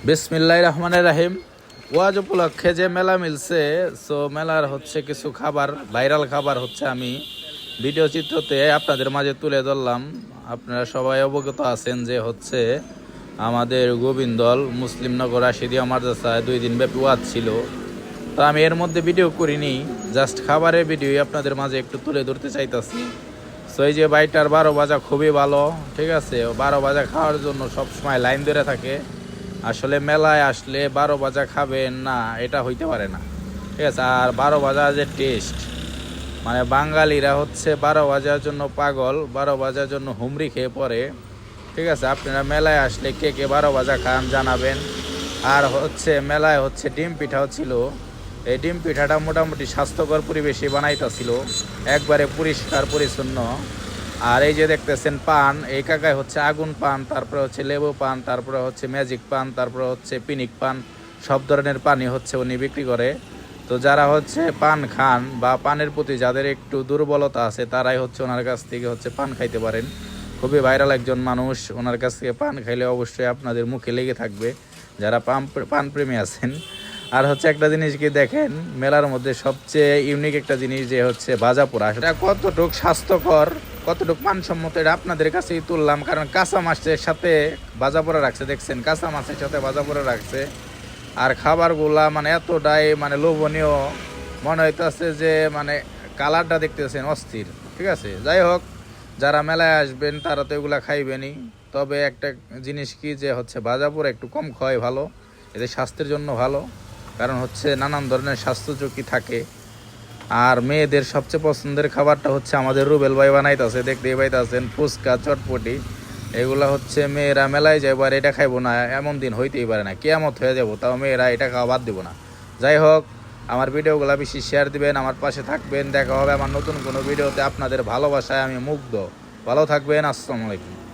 বিসমিল্লাহির রহমানির রহিম। ওয়াজ উপলক্ষে যে মেলা মিলছে, সো মেলার হচ্ছে কিছু খাবার, ভাইরাল খাবার হচ্ছে আমি ভিডিও চিত্রতে আপনাদের মাঝে তুলে ধরলাম। আপনারা সবাই অবগত আছেন যে হচ্ছে আমাদের গোবিন্দল মুসলিমনগর রাশিদিয়া মাদ্রাসায় 2 দিন ব্যাপী ওয়াজ ছিল। তো আমি এর মধ্যে ভিডিও করিনি, জাস্ট খাবারের ভিডিও আপনাদের মাঝে একটু তুলে ধরতে চাইতাছি। সো এই যে বাইটার 12 ভাজা খুবই ভালো, ঠিক আছে। 12 ভাজা খাওয়ার জন্য সবসময় লাইন ধরে থাকে। আসলে মেলায় আসলে 12 ভাজা খাবেন না, এটা হইতে পারে না, ঠিক আছে। আর 12 ভাজা যে টেস্ট, মানে বাঙালিরা হচ্ছে 12 ভাজার জন্য পাগল, 12 ভাজার জন্য হুমড়ি খেয়ে পড়ে, ঠিক আছে। আপনারা মেলায় আসলে কে কে 12 ভাজা খান জানাবেন। আর হচ্ছে মেলায় হচ্ছে ডিম পিঠাও ছিল। এই ডিম পিঠাটা মোটামুটি স্বাস্থ্যকর পরিবেশে বানাইতেছিল, একবারে পরিষ্কার পরিচ্ছন্ন। আর এই যে দেখতেছেন পান, এই কাকায় হচ্ছে আগুন পান, তারপরে হচ্ছে লেবু পান, তারপরে হচ্ছে ম্যাজিক পান, তারপরে হচ্ছে পিনিক পান, সব ধরনের পানি হচ্ছে উনি বিক্রি করে। তো যারা হচ্ছে পান খান বা পানের প্রতি যাদের একটু দুর্বলতা আছে, তারাই হচ্ছে ওনার কাছ থেকে হচ্ছে পান খাইতে পারেন। খুবই ভাইরাল একজন মানুষ, ওনার কাছ থেকে পান খাইলে অবশ্যই আপনাদের মুখে লেগে থাকবে যারা পান প্রেমী আছেন। আর হচ্ছে একটা জিনিস কি দেখেন, মেলার মধ্যে সবচেয়ে ইউনিক একটা জিনিস যে হচ্ছে ভাজা পোড়া, সেটা কতটুক স্বাস্থ্যকর, কতটুকু মানসম্মত, এটা আপনাদের কাছেই তুললাম। কারণ কাঁচা মাছের সাথে ভাজা পোড়া রাখছে, দেখছেন, কাঁচা মাছের সাথে ভাজা পোড়া রাখছে। আর খাবারগুলা মানে এতটাই মানে লোভনীয়, মনে হইতেছে যে মানে কালারটা দেখতেছেন অস্থির, ঠিক আছে। যাই হোক, যারা মেলায় আসবেন তারা তো এগুলা খাইবেনই। তবে একটা জিনিস কি যে হচ্ছে ভাজা পোড়া একটু কম খাওয়াই ভালো, এতে স্বাস্থ্যের জন্য ভালো। কারণ হচ্ছে নানান ধরনের স্বাস্থ্য ঝুঁকি থাকে। আর মেয়েদের সবচেয়ে পছন্দের খাবারটা হচ্ছে আমাদের রুবেল ভাই বানাইতেছে, দেখতেই পাইতেছেন, ফুচকা চটপটি। এগুলা হচ্ছে মেয়েরা মেলায় যাবো আর এটা খাইবো না, এমন দিন হইতেই পারে না, কিয়ামত হয়ে যাবো, তাও মেয়েরা এটা খাওয়া বাদ দিব না। যাই হোক, আমার ভিডিওগুলো বেশি শেয়ার দিবেন, আমার পাশে থাকবেন। দেখা হবে আমার নতুন কোনো ভিডিওতে। আপনাদের ভালোবাসায় আমি মুগ্ধ। ভালো থাকবেন। আসসালামু আলাইকুম।